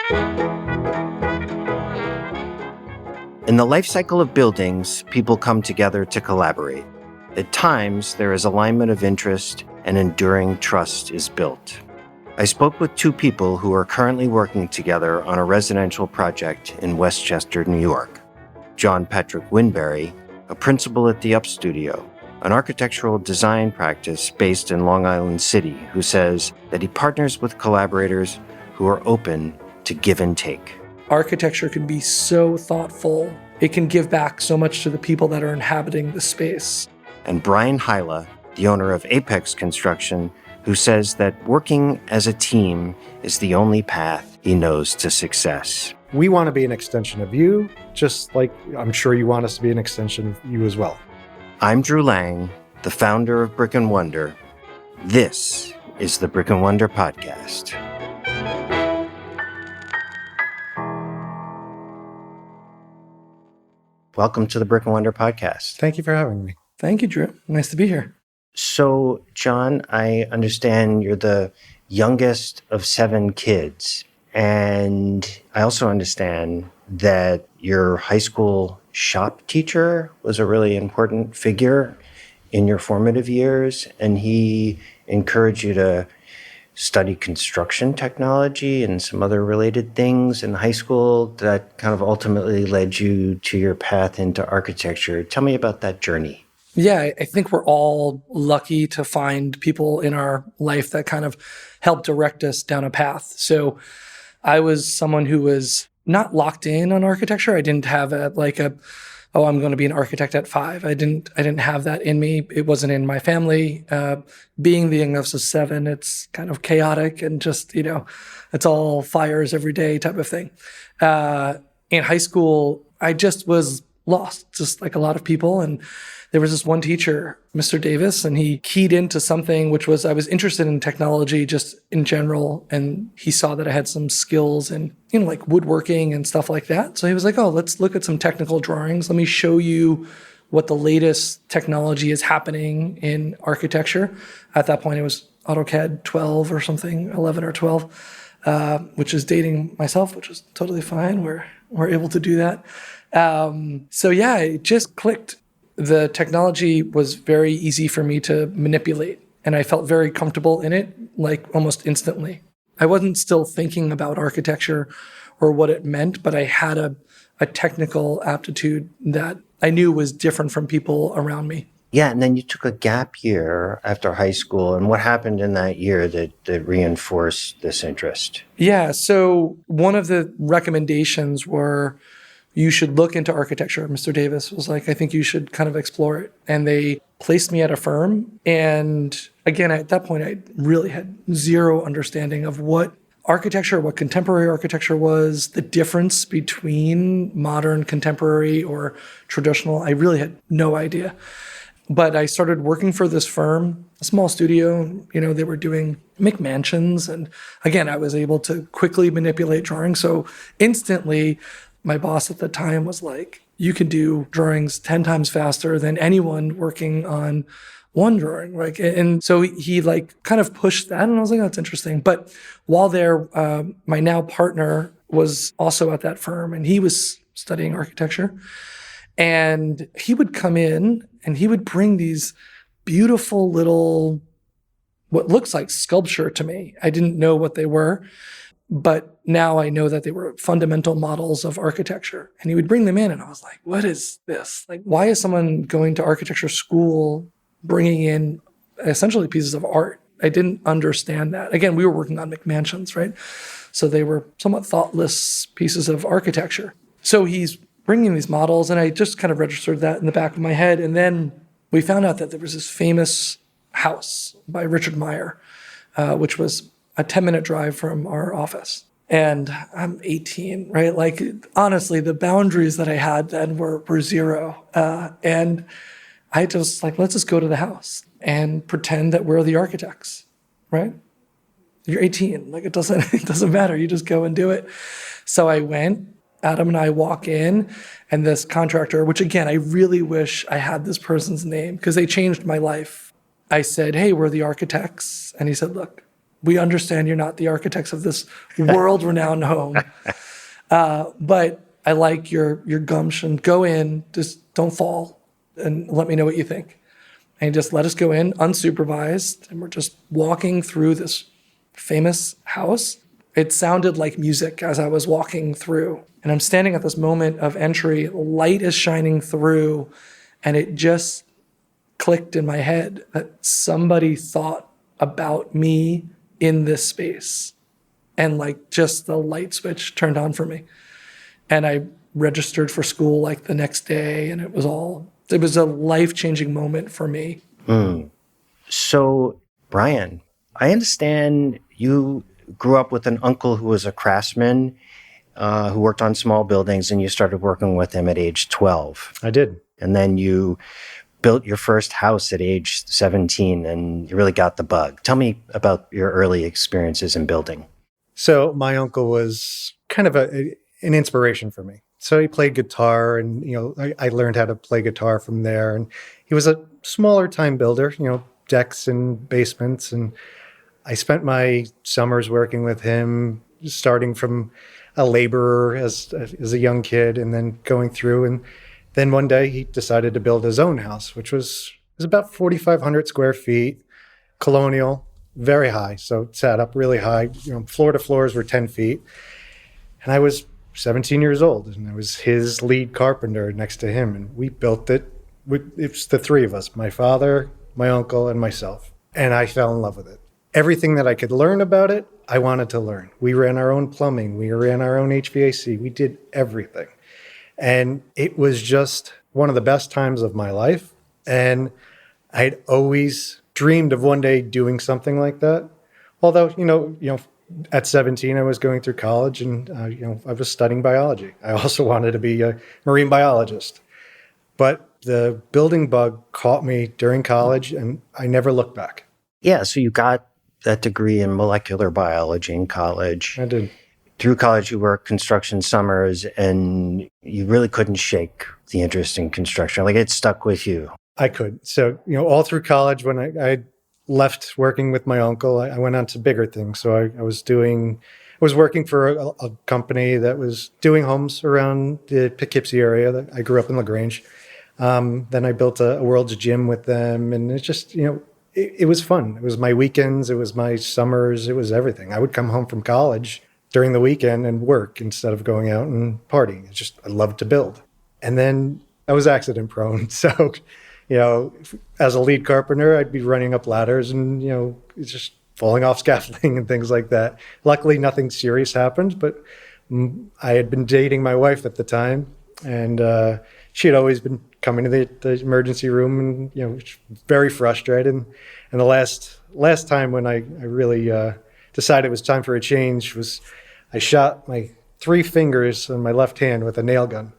In the life cycle of buildings, people come together to collaborate. At times, there is alignment of interest and enduring trust is built. I spoke with two people who are currently working together on a residential project in Westchester, New York. John Patrick Winberry, a principal at the Up Studio, an architectural design practice based in Long Island City, who says that he partners with collaborators who are open to give and take. Architecture can be so thoughtful. It can give back so much to the people that are inhabiting the space. And Brian Hyla, the owner of Apex Construction, who says that working as a team is the only path he knows to success. We want to be an extension of you, just like I'm sure you want us to be an extension of you as well. I'm Drew Lang, the founder of Brick and Wonder. This is the Brick and Wonder Podcast. Welcome to the Brick and Wonder Podcast. Thank you for having me. Thank you, Drew. Nice to be here. So, John, I understand you're the youngest of 7 kids. And I also understand that your high school shop teacher was a really important figure in your formative years. And he encouraged you to study construction technology and some other related things in high school that kind of ultimately led you to your path into architecture. Tell me about that journey. Yeah, I think we're all lucky to find people in our life that kind of help direct us down a path. So I was someone who was not locked in on architecture. I didn't have I'm going to be an architect at 5. I didn't have that in me. It wasn't in my family. Being the youngest of 7, it's kind of chaotic and just, it's all fires every day type of thing. In high school, I just was lost, just like a lot of people. And there was this one teacher, Mr. Davis, and he keyed into something, which was I was interested in technology just in general. And he saw that I had some skills in, like woodworking and stuff like that. So he was like, oh, let's look at some technical drawings. Let me show you what the latest technology is happening in architecture. At that point, it was AutoCAD 12 or something, 11 or 12, which is dating myself, which was totally fine. We're able to do that. So yeah, it just clicked. The technology was very easy for me to manipulate, and I felt very comfortable in it, like almost instantly. I wasn't still thinking about architecture or what it meant, but I had a technical aptitude that I knew was different from people around me. Yeah, and then you took a gap year after high school, and what happened in that year that reinforced this interest? Yeah, so one of the recommendations were, you should look into architecture. Mr. Davis was like, I think you should kind of explore it. And they placed me at a firm. And again, at that point, I really had zero understanding of what architecture, what contemporary architecture was, the difference between modern, contemporary, or traditional. I really had no idea. But I started working for this firm, a small studio. They were doing McMansions. And again, I was able to quickly manipulate drawings. So instantly, my boss at the time was like, you can do drawings 10 times faster than anyone working on one drawing. Right? And so he kind of pushed that. And I was like, oh, that's interesting. But while there, my now partner was also at that firm, and he was studying architecture. And he would come in and he would bring these beautiful little, what looks like sculpture to me. I didn't know what they were. But now I know that they were fundamental models of architecture. And he would bring them in, and I was like, what is this? Like, why is someone going to architecture school bringing in essentially pieces of art? I didn't understand that. Again, we were working on McMansions, right? So they were somewhat thoughtless pieces of architecture. So he's bringing these models, and I just kind of registered that in the back of my head. And then we found out that there was this famous house by Richard Meyer, which was a 10-minute drive from our office. And I'm 18, right? Like, honestly, the boundaries that I had then were zero. And I just let's just go to the house and pretend that we're the architects, right? You're 18. It doesn't matter. You just go and do it. So I went. Adam and I walk in, and this contractor, which again, I really wish I had this person's name because they changed my life. I said, hey, we're the architects. And he said, look, We understand you're not the architects of this world-renowned home, but I like your gumption. Go in, just don't fall, and let me know what you think. And he just let us go in unsupervised, and we're just walking through this famous house. It sounded like music as I was walking through. And I'm standing at this moment of entry, light is shining through, and it just clicked in my head that somebody thought about me in this space. And like just the light switch turned on for me. And I registered for school like the next day, and it was a life-changing moment for me. So, Brian, I understand you grew up with an uncle who was a craftsman, who worked on small buildings, and you started working with him at age 12. I did. And then you built your first house at age 17, and you really got the bug. Tell me about your early experiences in building. So my uncle was kind of an inspiration for me. So he played guitar, and I learned how to play guitar from there. And he was a smaller time builder, decks and basements. And I spent my summers working with him, starting from a laborer as a young kid, and then going through. And then one day he decided to build his own house, which was about 4,500 square feet, colonial, very high. So it sat up really high. Floor to floors were 10 feet. And I was 17 years old, and I was his lead carpenter next to him. And we built it. It was the three of us, my father, my uncle, and myself. And I fell in love with it. Everything that I could learn about it, I wanted to learn. We ran our own plumbing. We ran our own HVAC. We did everything. And it was just one of the best times of my life. And I'd always dreamed of one day doing something like that. Although, at 17, I was going through college, and I was studying biology. I also wanted to be a marine biologist. But the building bug caught me during college, and I never looked back. Yeah, so you got that degree in molecular biology in college. I did. Through college, you worked construction summers, and you really couldn't shake the interest in construction. Like, it stuck with you. I could. So, all through college, when I left working with my uncle, I went on to bigger things. So I was working for a company that was doing homes around the Poughkeepsie area. I grew up in LaGrange. Then I built a World's Gym with them, and it just, it was fun. It was my weekends. It was my summers. It was everything. I would come home from college during the weekend and work instead of going out and partying. It's just, I loved to build. And then I was accident prone. So, as a lead carpenter, I'd be running up ladders and, it's just falling off scaffolding and things like that. Luckily, nothing serious happened, but I had been dating my wife at the time, and she had always been coming to the emergency room, and, very frustrated. And the last time when I really decided it was time for a change was I shot my 3 fingers on my left hand with a nail gun.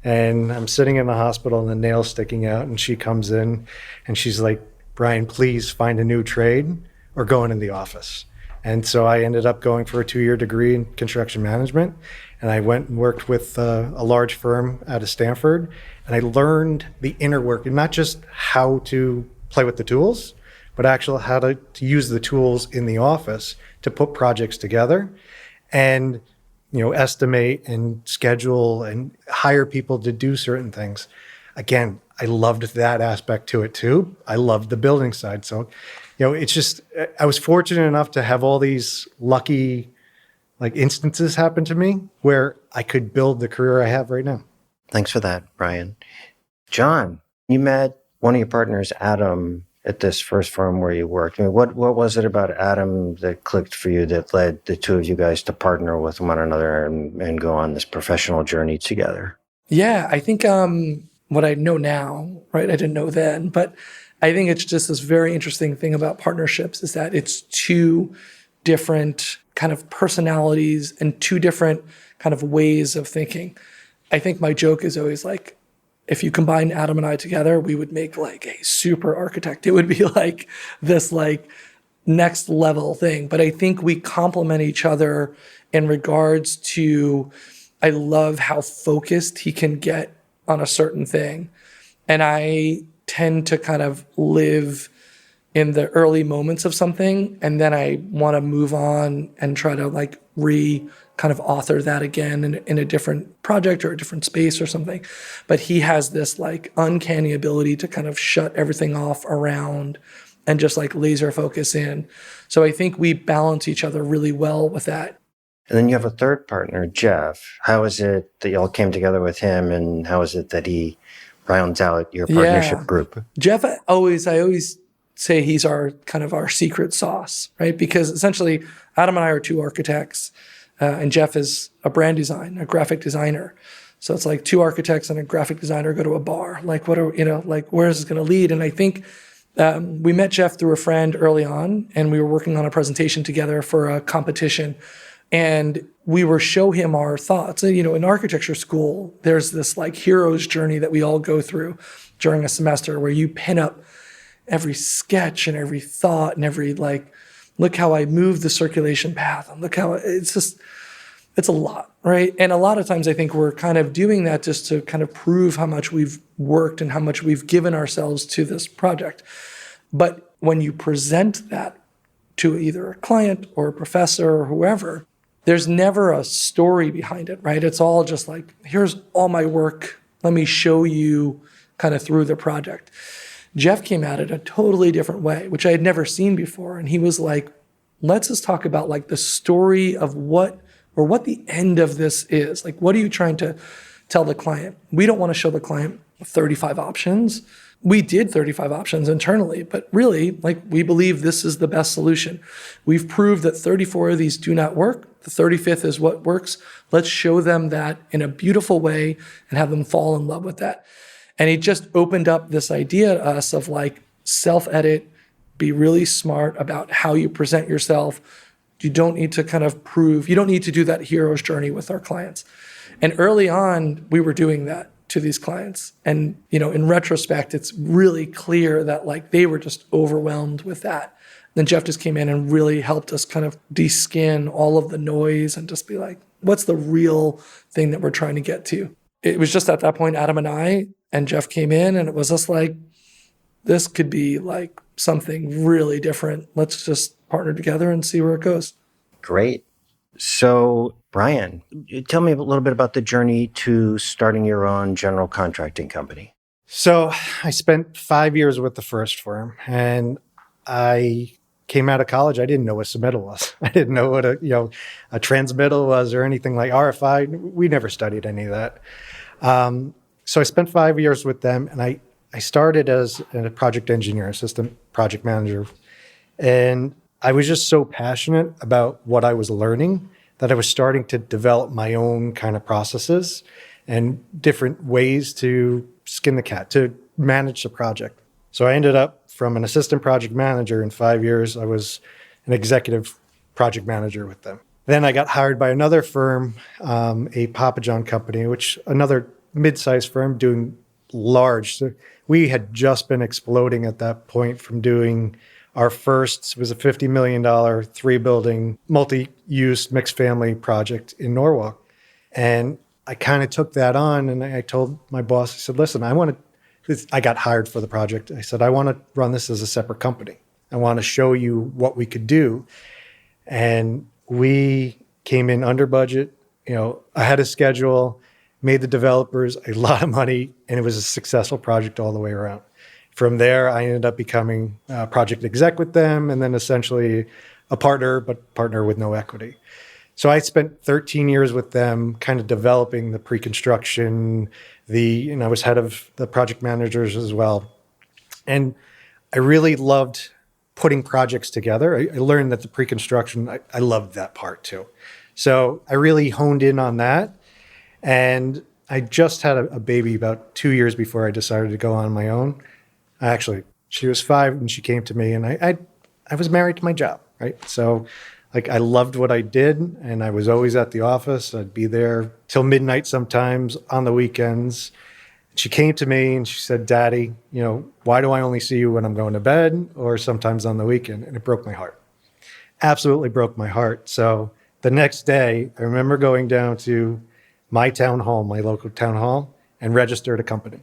And I'm sitting in the hospital and the nail's sticking out, and she comes in and she's like, "Brian, please find a new trade or go into the office." And so I ended up going for a 2-year degree in construction management. And I went and worked with a large firm out of Stanford. And I learned the inner work, and not just how to play with the tools, but actually how to use the tools in the office to put projects together and estimate and schedule and hire people to do certain things. Again, I loved that aspect to it too. I loved the building side. So, it's just, I was fortunate enough to have all these lucky instances happen to me where I could build the career I have right now. Thanks for that, Brian. John, you met one of your partners, Adam, at this first firm where you worked. I mean, what was it about Adam that clicked for you that led the two of you guys to partner with one another and go on this professional journey together? Yeah, I think what I know now, right? I didn't know then, but I think it's just this very interesting thing about partnerships is that it's 2 different kind of personalities and 2 different kind of ways of thinking. I think my joke is always like, if you combine Adam and I together, we would make like a super architect. It would be like this next level thing. But I think we complement each other in regards to, I love how focused he can get on a certain thing. And I tend to kind of live in the early moments of something, and then I want to move on and try to like kind of author that again in a different project or a different space or something. But he has this like uncanny ability to kind of shut everything off around and just like laser focus in. So I think we balance each other really well with that. And then you have a third partner, Jeff. How is it that y'all came together with him, and how is it that he rounds out your partnership group? Jeff, I always say he's our secret sauce, right? Because essentially Adam and I are two architects, and Jeff is a graphic designer. So it's like two architects and a graphic designer go to a bar. Like, where is this going to lead? And I think we met Jeff through a friend early on, and we were working on a presentation together for a competition. And we were show him our thoughts. In architecture school, there's this like hero's journey that we all go through during a semester where you pin up every sketch and every thought and every like, look how I move the circulation path. And look how it's a lot, right? And a lot of times I think we're kind of doing that just to kind of prove how much we've worked and how much we've given ourselves to this project. But when you present that to either a client or a professor or whoever, there's never a story behind it, right? It's all just like, here's all my work. Let me show you kind of through the project. Jeff came at it a totally different way, which I had never seen before. And he was like, let's just talk about like the story of what the end of this is. Like, what are you trying to tell the client? We don't want to show the client 35 options. We did 35 options internally, but really, like, we believe this is the best solution. We've proved that 34 of these do not work. The 35th is what works. Let's show them that in a beautiful way and have them fall in love with that. And he just opened up this idea to us of like self-edit, be really smart about how you present yourself. You don't need to you don't need to do that hero's journey with our clients. And early on, we were doing that to these clients. And, in retrospect, it's really clear that like they were just overwhelmed with that. Then Jeff just came in and really helped us kind of de-skin all of the noise and just be like, what's the real thing that we're trying to get to? It was just at that point, Adam and I and Jeff came in, and it was just like, this could be like something really different. Let's just partner together and see where it goes. Great. So, Brian, tell me a little bit about the journey to starting your own general contracting company. So I spent 5 years with the first firm, and I came out of college. I didn't know what submittal was. I didn't know what a transmittal was or anything like RFI. We never studied any of that. So I spent 5 years with them, and I started as a project engineer, assistant project manager. And I was just so passionate about what I was learning that I was starting to develop my own kind of processes and different ways to skin the cat, to manage the project. So I ended up from an assistant project manager in 5 years. I was an executive project manager with them. Then I got hired by another firm, a Papa John company, which another mid-sized firm doing large. So we had just been exploding at that point from doing our first was a $50 million, 3-building, multi-use mixed family project in Norwalk. And I kind of took that on, and I told my boss, I said, listen, I got hired for the project. I said, I want to run this as a separate company. I want to show you what we could do. And we came in under budget, ahead of schedule, made the developers a lot of money, and it was a successful project all the way around. From there, I ended up becoming a project exec with them, and then essentially a partner, but partner with no equity. So I spent 13 years with them, kind of developing the pre-construction, I was head of the project managers as well. And I really loved putting projects together. I learned that the pre-construction, I loved that part too. So I really honed in on that. And I just had a baby about 2 years before I decided to go on my own. Actually, she was 5 when she came to me, and I was married to my job, right? So I loved what I did, and I was always at the office. I'd be there till midnight sometimes on the weekends. She came to me and she said, Daddy, why do I only see you when I'm going to bed or sometimes on the weekend? And it broke my heart. Absolutely broke my heart. So the next day, I remember going down to my town hall, my local town hall, and registered a company.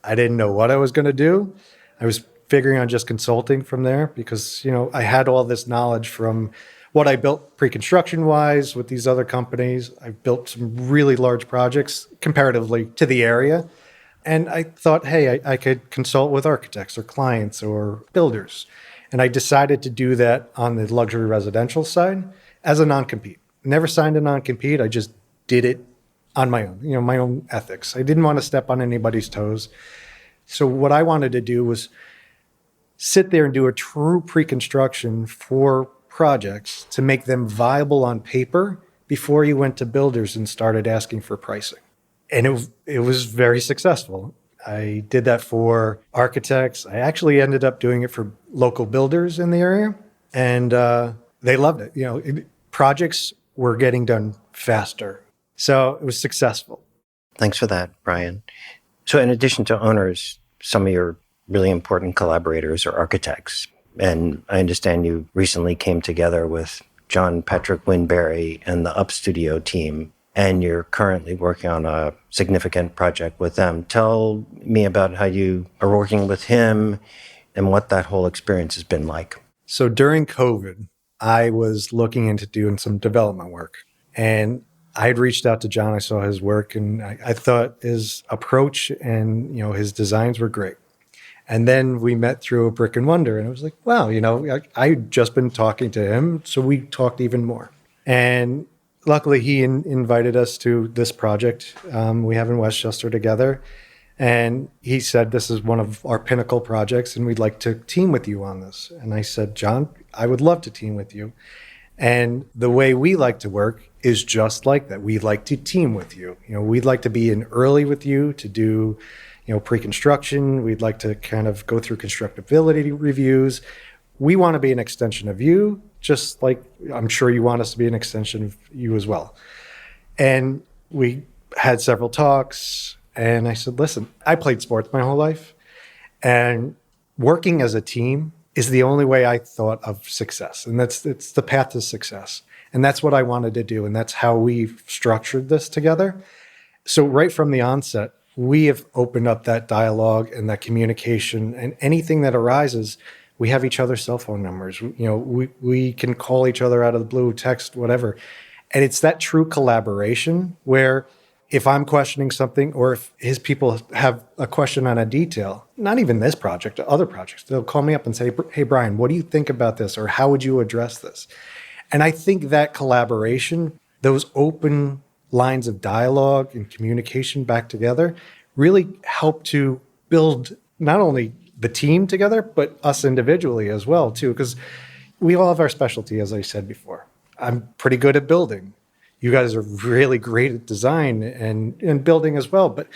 I didn't know what I was going to do. I was figuring on just consulting from there because, I had all this knowledge from what I built pre-construction wise with these other companies. I've built some really large projects comparatively to the area. And I thought, hey, I could consult with architects or clients or builders. And I decided to do that on the luxury residential side as a non-compete. Never signed a non-compete. I just did it on my own, my own ethics. I didn't want to step on anybody's toes. So what I wanted to do was sit there and do a true pre-construction for projects to make them viable on paper before you went to builders and started asking for pricing. And it was very successful. I did that for architects. I actually ended up doing it for local builders in the area, and they loved it. Projects were getting done faster. So it was successful. Thanks for that, Brian. So in addition to owners, some of your really important collaborators are architects. And I understand you recently came together with John Patrick Winberry and the Up Studio team, and you're currently working on a significant project with them. Tell me about how you are working with him and what that whole experience has been like. So during COVID, I was looking into doing some development work. And I had reached out to John. I saw his work, and I thought his approach and his designs were great. And then we met through a Brick and Wonder, and I was like, wow, I'd just been talking to him, so we talked even more. And luckily, he invited us to this project we have in Westchester together. And he said, this is one of our pinnacle projects, and we'd like to team with you on this. And I said, John, I would love to team with you. And the way we like to work is just like that. We like to team with you. We'd like to be in early with you to do pre-construction. We'd like to kind of go through constructability reviews. We want to be an extension of you, just like I'm sure you want us to be an extension of you as well. And we had several talks, and I said, listen, I played sports my whole life, and working as a team is the only way I thought of success. And it's the path to success. And that's what I wanted to do. And that's how we've structured this together. So right from the onset, we have opened up that dialogue and that communication, and anything that arises, we have each other's cell phone numbers. We can call each other out of the blue, text, whatever. And it's that true collaboration where if I'm questioning something, or if his people have a question on a detail, not even this project, other projects, they'll call me up and say, hey, Brian, what do you think about this? Or how would you address this? And I think that collaboration, those open lines of dialogue and communication back together really help to build not only the team together, but us individually as well, too, because we all have our specialty, as I said before. I'm pretty good at building. You guys are really great at design and building as well, but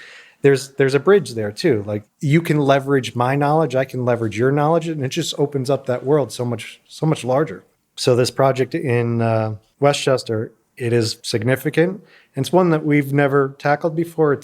there's a bridge there too. Like, you can leverage my knowledge, I can leverage your knowledge, and it just opens up that world so much larger. So this project in Westchester, it is significant. And it's one that we've never tackled before.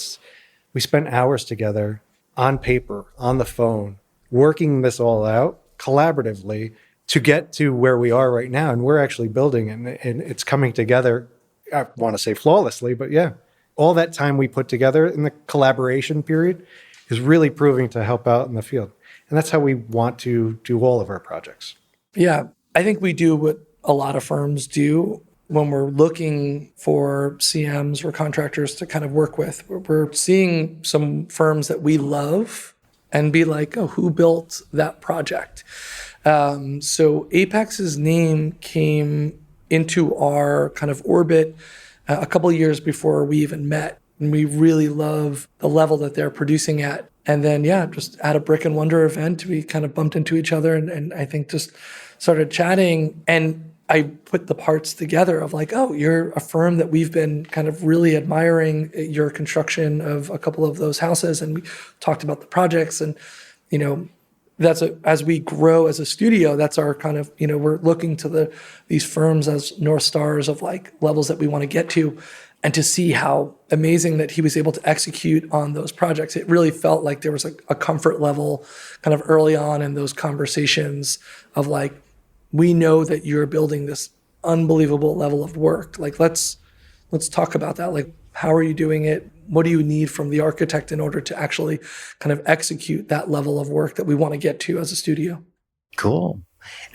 We spent hours together on paper, on the phone, working this all out collaboratively to get to where we are right now. And we're actually building it, and it's coming together. I want to say flawlessly, but yeah, all that time we put together in the collaboration period is really proving to help out in the field. And that's how we want to do all of our projects. Yeah, I think we do what a lot of firms do when we're looking for CMs or contractors to kind of work with. We're seeing some firms that we love and be like, oh, who built that project? So Apex's name came into our kind of orbit a couple of years before we even met. And we really love the level that they're producing at. And then, yeah, just at a Brick and Wonder event, we kind of bumped into each other and I think just started chatting. And I put the parts together of like, oh, you're a firm that we've been kind of really admiring your construction of a couple of those houses. And we talked about the projects and, as we grow as a studio, that's our kind of, we're looking to these firms as North Stars of like levels that we want to get to, and to see how amazing that he was able to execute on those projects. It really felt like there was a comfort level kind of early on in those conversations of like, we know that you're building this unbelievable level of work. Like, let's talk about that. Like, How are you doing it? What do you need from the architect in order to actually kind of execute that level of work that we want to get to as a studio? Cool.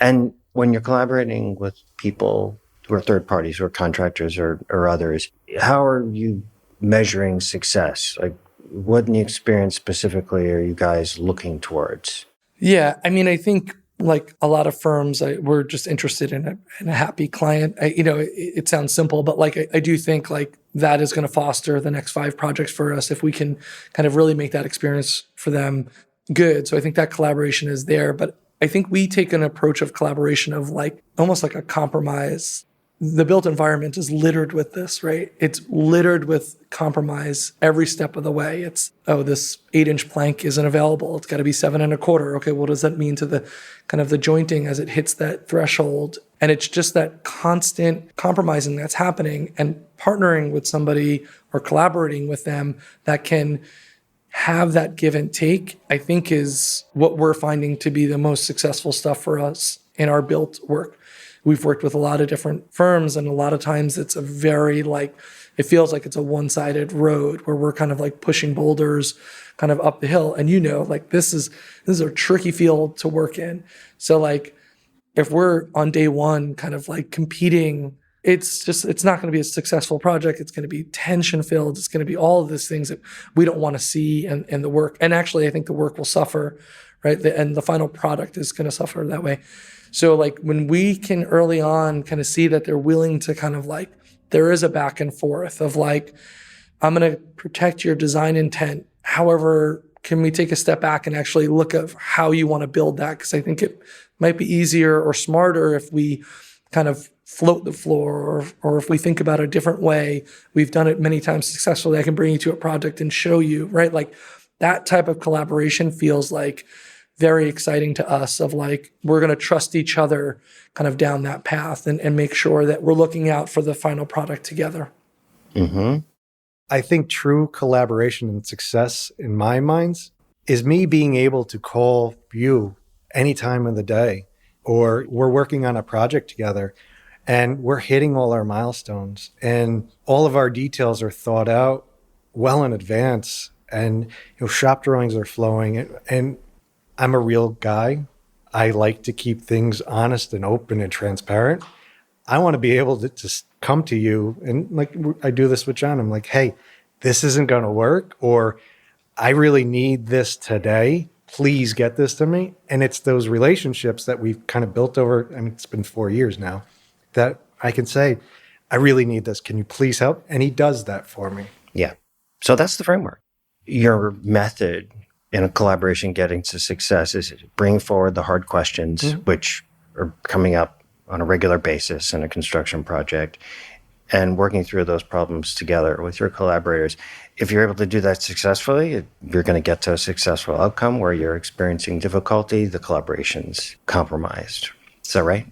And when you're collaborating with people who are third parties or contractors or others, how are you measuring success? Like, what in the experience specifically are you guys looking towards? Yeah, I mean, I think like a lot of firms, we're just interested in a happy client. It sounds simple, but like I do think like that is going to foster the next 5 projects for us if we can kind of really make that experience for them good. So I think that collaboration is there, but I think we take an approach of collaboration of like almost like a compromise. The built environment is littered with this, right? It's littered with compromise every step of the way. It's, oh, this 8-inch plank isn't available. It's got to be 7.25. Okay, what does that mean to the kind of the jointing as it hits that threshold? And it's just that constant compromising that's happening, and partnering with somebody or collaborating with them that can have that give and take, I think is what we're finding to be the most successful stuff for us in our built work. We've worked with a lot of different firms, and a lot of times it's a very like, it feels like it's a one-sided road where we're kind of like pushing boulders kind of up the hill. And like this is a tricky field to work in. So like if we're on day one kind of like competing, it's not going to be a successful project. It's going to be tension filled. It's going to be all of these things that we don't want to see in the work. And actually, I think the work will suffer, right? And the final product is going to suffer that way. So like when we can early on kind of see that they're willing to kind of like, there is a back and forth of like, I'm going to protect your design intent. However, can we take a step back and actually look at how you want to build that? Because I think it might be easier or smarter if we kind of float the floor, or if we think about it a different way. We've done it many times successfully. I can bring you to a project and show you, right? Like that type of collaboration feels like very exciting to us, of like, we're going to trust each other kind of down that path and make sure that we're looking out for the final product together. Mm-hmm. I think true collaboration and success in my minds is me being able to call you any time of the day, or we're working on a project together and we're hitting all our milestones and all of our details are thought out well in advance, and shop drawings are flowing, and I'm a real guy. I like to keep things honest and open and transparent. I want to be able to just come to you, and like I do this with John. I'm like, hey, this isn't going to work, or I really need this today. Please get this to me. And it's those relationships that we've kind of built over, I mean, it's been 4 years now, that I can say, I really need this. Can you please help? And he does that for me. Yeah. So that's the framework. Your method in a collaboration getting to success is bring forward the hard questions, which are coming up on a regular basis in a construction project, and working through those problems together with your collaborators. If you're able to do that successfully, you're going to get to a successful outcome. Where you're experiencing difficulty, the collaboration's compromised. Is that right?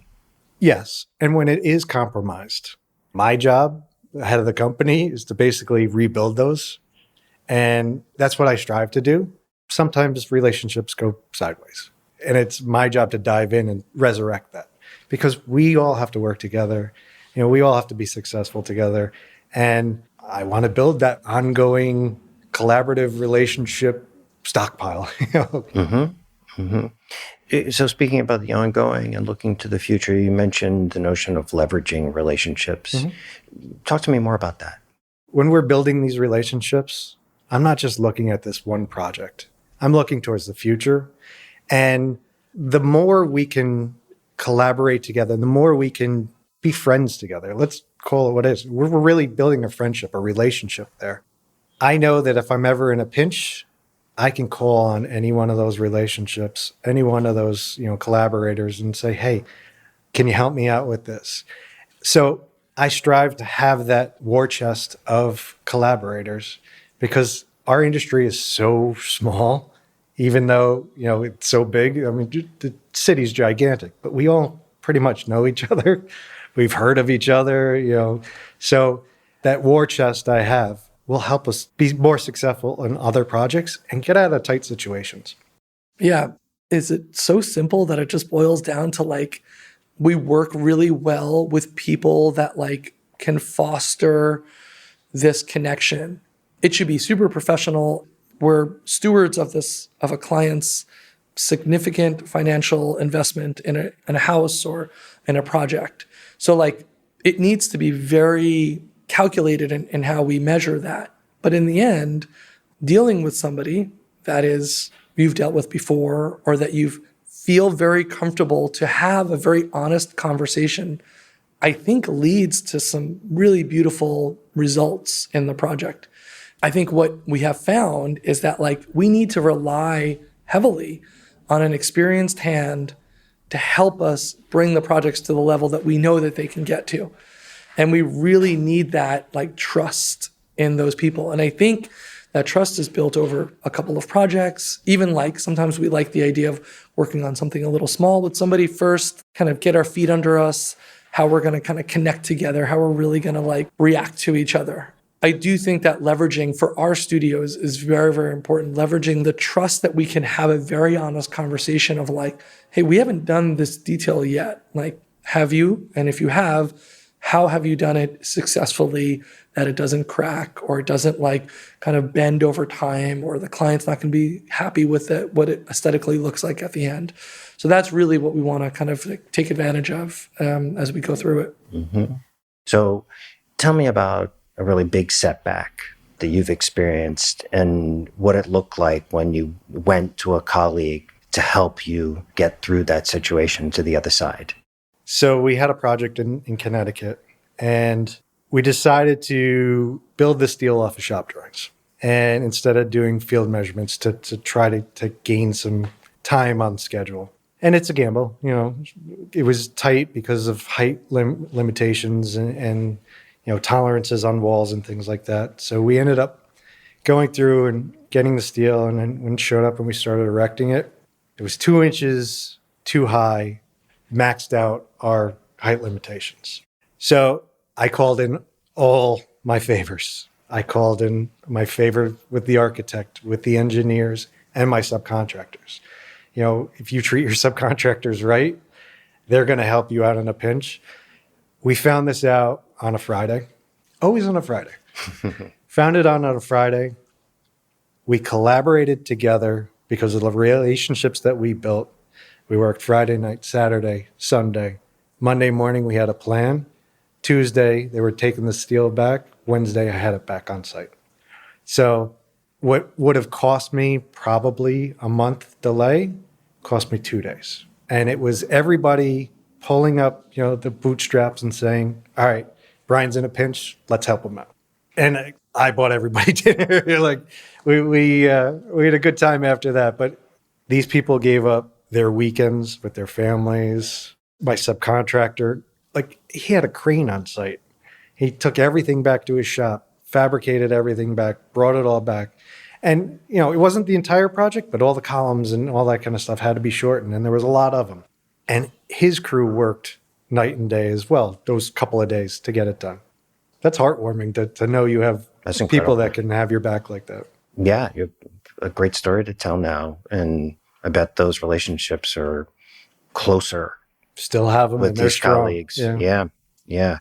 Yes. And when it is compromised, my job, the head of the company, is to basically rebuild those. And that's what I strive to do. Sometimes relationships go sideways, and it's my job to dive in and resurrect that, because we all have to work together. We all have to be successful together. And I want to build that ongoing collaborative relationship stockpile. Mm-hmm. Mm-hmm. So speaking about the ongoing and looking to the future, you mentioned the notion of leveraging relationships. Mm-hmm. Talk to me more about that. When we're building these relationships, I'm not just looking at this one project. I'm looking towards the future. And the more we can collaborate together, the more we can be friends together. Let's call it what it is. We're really building a friendship, a relationship there. I know that if I'm ever in a pinch, I can call on any one of those relationships, any one of those, collaborators, and say, hey, can you help me out with this? So I strive to have that war chest of collaborators, because our industry is so small, even though, it's so big. I mean, the city's gigantic, but we all pretty much know each other. We've heard of each other, So that war chest I have will help us be more successful in other projects and get out of tight situations. Yeah. Is it so simple that it just boils down to like, we work really well with people that like can foster this connection. It should be super professional. We're stewards of a client's significant financial investment in a house or in a project. So like it needs to be very calculated in how we measure that. But in the end, dealing with somebody that is you've dealt with before or that you feel very comfortable to have a very honest conversation, I think leads to some really beautiful results in the project. I think what we have found is that like we need to rely heavily on an experienced hand to help us bring the projects to the level that we know that they can get to. And we really need that like trust in those people. And I think that trust is built over a couple of projects. Even like sometimes we like the idea of working on something a little small with somebody first, kind of get our feet under us, how we're going to kind of connect together, how we're really going to like react to each other. I do think that leveraging for our studios is very, very important. Leveraging the trust that we can have a very honest conversation of like, hey, we haven't done this detail yet. Like, have you? And if you have, how have you done it successfully that it doesn't crack or it doesn't like kind of bend over time or the client's not going to be happy with it, what it aesthetically looks like at the end. So that's really what we want to kind of like take advantage of as we go through it. Mm-hmm. So tell me about a really big setback that you've experienced and what it looked like when you went to a colleague to help you get through that situation to the other side. So we had a project in Connecticut, and we decided to build this deal off of shop drawings. And instead of doing field measurements to try to gain some time on schedule. And it's a gamble, you know, it was tight because of height limitations and you know, tolerances on walls and things like that. So we ended up going through and getting the steel, and then when it showed up and we started erecting it, it was 2 inches too high, maxed out our height limitations. So I called in all my favors. I called in my favor with the architect, with the engineers, and my subcontractors. You know, if you treat your subcontractors right, they're going to help you out in a pinch. We found this out on a Friday, always on a Friday. Found it on a Friday. We collaborated together because of the relationships that we built. We worked Friday night, Saturday, Sunday. Monday morning, we had a plan. Tuesday, they were taking the steel back. Wednesday, I had it back on site. So what would have cost me probably a month delay cost me 2 days. And it was everybody pulling up, you know, the bootstraps and saying, all right, Brian's in a pinch, let's help him out. And I bought everybody dinner. Like we had a good time after that. But these people gave up their weekends with their families. My subcontractor, like he had a crane on site. He took everything back to his shop, fabricated everything back, brought it all back. And, you know, it wasn't the entire project, but all the columns and all that kind of stuff had to be shortened. And there was a lot of them. And his crew worked night and day as well, those couple of days to get it done. That's heartwarming to know you have people that can have your back like that. Yeah, you have a great story to tell now. And I bet those relationships are closer. Still have them with these colleagues. Yeah.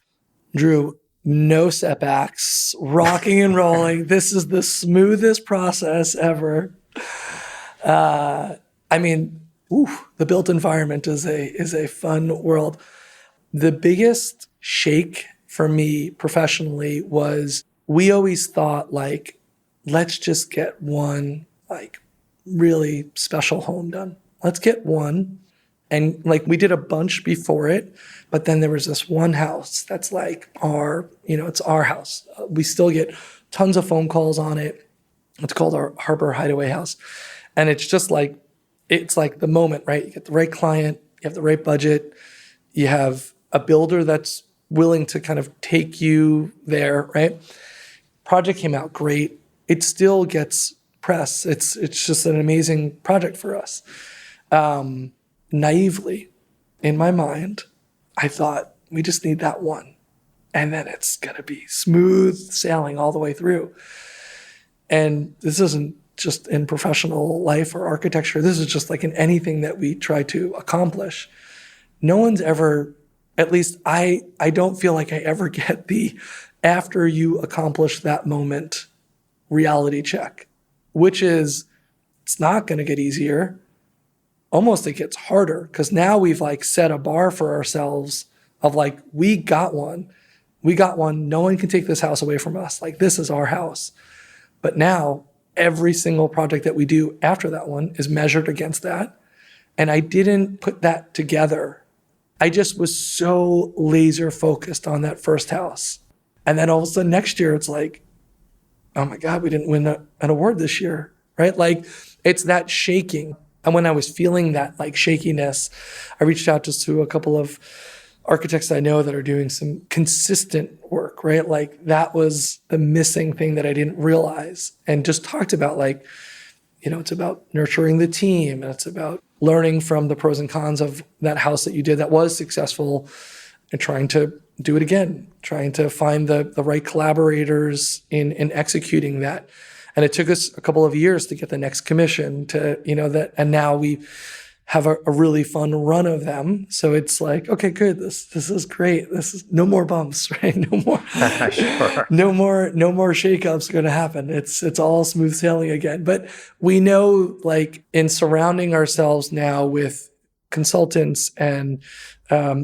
Drew, no setbacks, rocking and rolling. This is the smoothest process ever. I mean, the built environment is a fun world. The biggest shake for me professionally was we always thought like, let's just get one like really special home done. Let's get one. And like we did a bunch before it, but then there was this one house that's like it's our house. We still get tons of phone calls on it. It's called our Harbor Hideaway House. And it's just like, it's like the moment, right? You get the right client, you have the right budget, you have a builder that's willing to kind of take you there, right? Project came out great. It still gets press. It's just an amazing project for us. Naively, in my mind, I thought we just need that one. And then it's going to be smooth sailing all the way through. And this isn't just in professional life or architecture. This is just like in anything that we try to accomplish. No one's ever, at least I don't feel like I ever get the after you accomplish that moment reality check, which is it's not going to get easier. Almost it gets harder because now we've like set a bar for ourselves of like, we got one. We got one. No one can take this house away from us. Like, this is our house. But now every single project that we do after that one is measured against that. And I didn't put that together. I just was so laser focused on that first house. And then all of a sudden next year, it's like, oh my God, we didn't win an award this year, right? Like, it's that shaking. And when I was feeling that like shakiness, I reached out just to a couple of architects I know that are doing some consistent work, right? Like, that was the missing thing that I didn't realize, and just talked about like, it's about nurturing the team, and it's about learning from the pros and cons of that house that you did that was successful and trying to do it again, trying to find the right collaborators in executing that. And it took us a couple of years to get the next commission to, that, and now we have a really fun run of them. So it's like, okay, good. This is great. This is no more bumps, right? No more, Sure. no more shakeups going to happen. It's all smooth sailing again. But we know, like, in surrounding ourselves now with consultants, and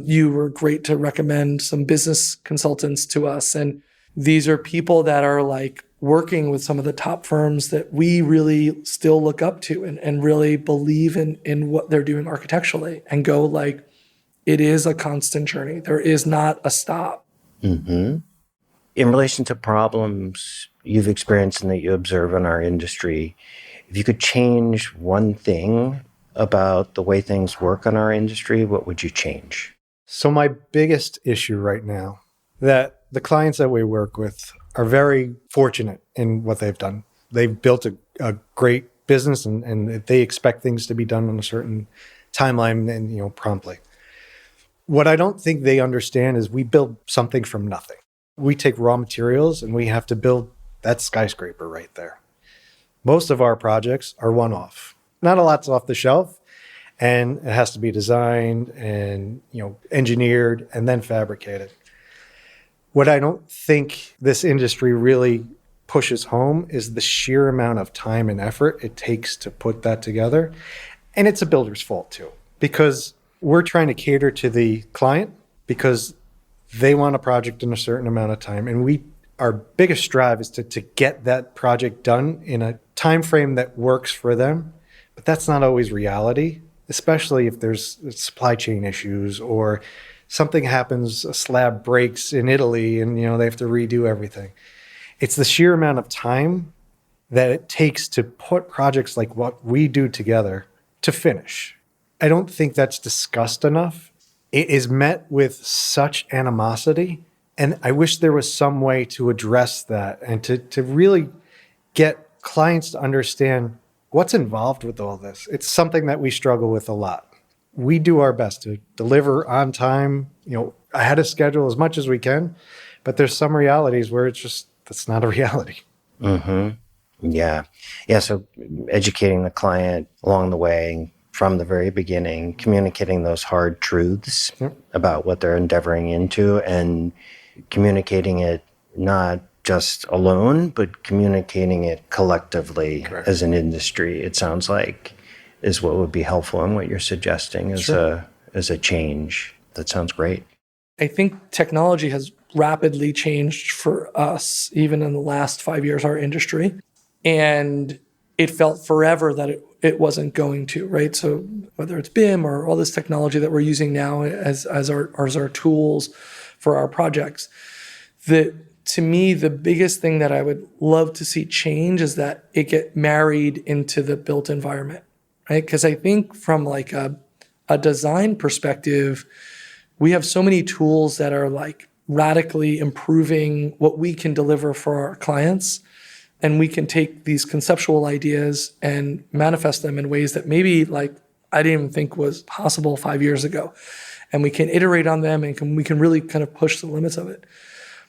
you were great to recommend some business consultants to us. And these are people that are like working with some of the top firms that we really still look up to and really believe in what they're doing architecturally, and go like, it is a constant journey. There is not a stop. Mm-hmm. In relation to problems you've experienced and that you observe in our industry, if you could change one thing about the way things work in our industry, what would you change? So my biggest issue right now, that the clients that we work with are very fortunate in what they've done. They've built a great business, and they expect things to be done on a certain timeline and promptly. What I don't think they understand is we build something from nothing. We take raw materials and we have to build that skyscraper right there. Most of our projects are one-off. Not a lot's off the shelf, and it has to be designed and engineered and then fabricated. What I don't think this industry really pushes home is the sheer amount of time and effort it takes to put that together. And it's a builder's fault too, because we're trying to cater to the client because they want a project in a certain amount of time. And our biggest drive is to get that project done in a time frame that works for them. But that's not always reality, especially if there's supply chain issues or something happens, a slab breaks in Italy and they have to redo everything. It's the sheer amount of time that it takes to put projects like what we do together to finish. I don't think that's discussed enough. It is met with such animosity, and I wish there was some way to address that and to really get clients to understand what's involved with all this. It's something that we struggle with a lot. We do our best to deliver on time, ahead of schedule as much as we can, but there's some realities where that's not a reality. Mm-hmm. Yeah. Yeah. So educating the client along the way from the very beginning, communicating those hard truths about what they're endeavoring into, and communicating it not just alone, but communicating it collectively. Correct. As an industry, it sounds like, is what would be helpful in what you're suggesting as a change. That sounds great. I think technology has rapidly changed for us, even in the last 5 years, our industry. And it felt forever that it wasn't going to, right? So whether it's BIM or all this technology that we're using now as our tools for our projects, to me, the biggest thing that I would love to see change is that it get married into the built environment, right? Because I think from like a design perspective, we have so many tools that are like radically improving what we can deliver for our clients. And we can take these conceptual ideas and manifest them in ways that maybe like I didn't even think was possible 5 years ago. And we can iterate on them, and we can really kind of push the limits of it.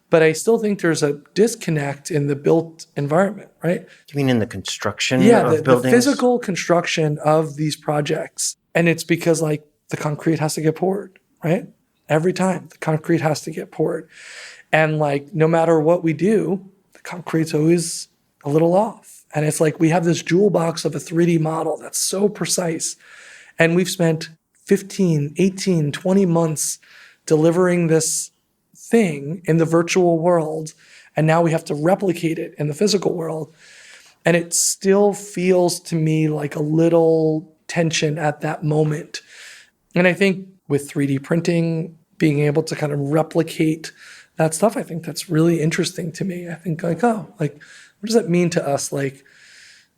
But I still think there's a disconnect in the built environment, right? You mean in the construction of buildings? Yeah, the physical construction of these projects. And it's because like the concrete has to get poured, right? Every time the concrete has to get poured. And like, no matter what we do, the concrete's always a little off. And it's like we have this jewel box of a 3D model that's so precise. And we've spent 15, 18, 20 months delivering this thing in the virtual world. And now we have to replicate it in the physical world. And it still feels to me like a little tension at that moment. And I think with 3D printing, being able to kind of replicate that stuff, I think that's really interesting to me. I think like, oh, like, what does that mean to us? Like,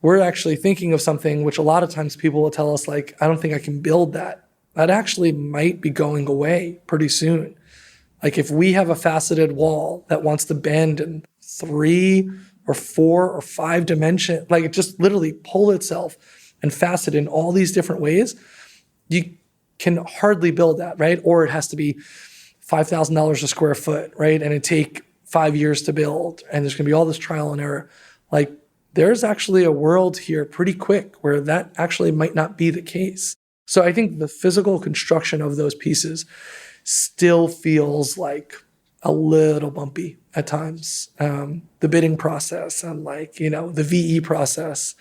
we're actually thinking of something which a lot of times people will tell us, like, I don't think I can build that. That actually might be going away pretty soon. Like if we have a faceted wall that wants to bend in 3 or 4 or 5 dimensions, like it just literally pull itself and facet in all these different ways, you can hardly build that, right? Or it has to be $5,000 a square foot, right? And it take 5 years to build, and there's gonna be all this trial and error. Like there's actually a world here pretty quick where that actually might not be the case. So I think the physical construction of those pieces still feels like a little bumpy at times. The bidding process and like, you know, the VE process,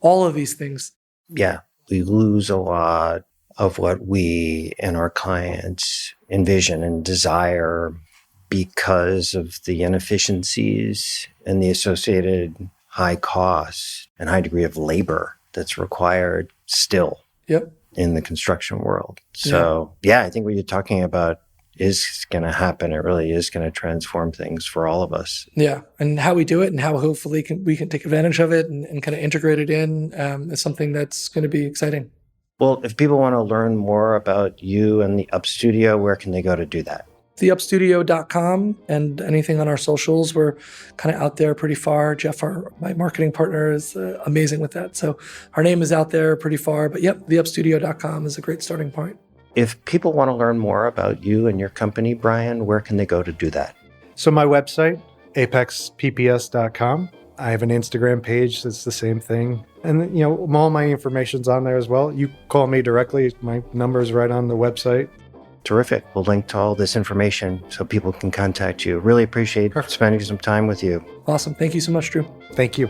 all of these things. Yeah, we lose a lot of what we and our clients envision and desire because of the inefficiencies and the associated high costs and high degree of labor that's required still Yep. in the construction world. So yeah, I think what you're talking about is going to happen. It really is going to transform things for all of us. Yeah. And how we do it and how hopefully we can take advantage of it and kind of integrate it in is something that's going to be exciting. Well, if people want to learn more about you and the Up Studio, where can they go to do that? theupstudio.com and anything on our socials. We're kind of out there pretty far. Jeff, my marketing partner, is amazing with that. So our name is out there pretty far. But yep, theupstudio.com is a great starting point. If people want to learn more about you and your company, Brian, where can they go to do that? So my website, apexpps.com. I have an Instagram page that's the same thing. And, you know, all my information's on there as well. You call me directly. My number's right on the website. Terrific. We'll link to all this information so people can contact you. Really appreciate spending some time with you. Awesome. Thank you so much, Drew. Thank you.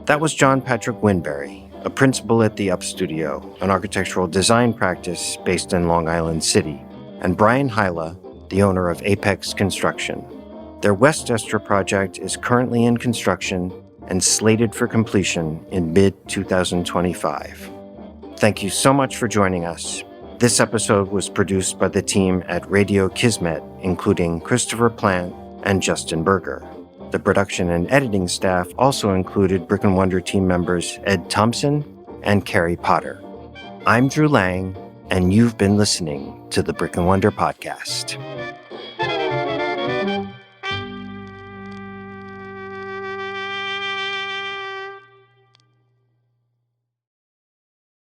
That was John Patrick Winberry, a principal at the Up Studio, an architectural design practice based in Long Island City, and Brian Hyla, the owner of Apex Construction. Their Westchester project is currently in construction and slated for completion in mid-2025. Thank you so much for joining us. This episode was produced by the team at Radio Kismet, including Christopher Plant and Justin Berger. The production and editing staff also included Brick and Wonder team members Ed Thompson and Carrie Potter. I'm Drew Lang, and you've been listening to the Brick and Wonder Podcast.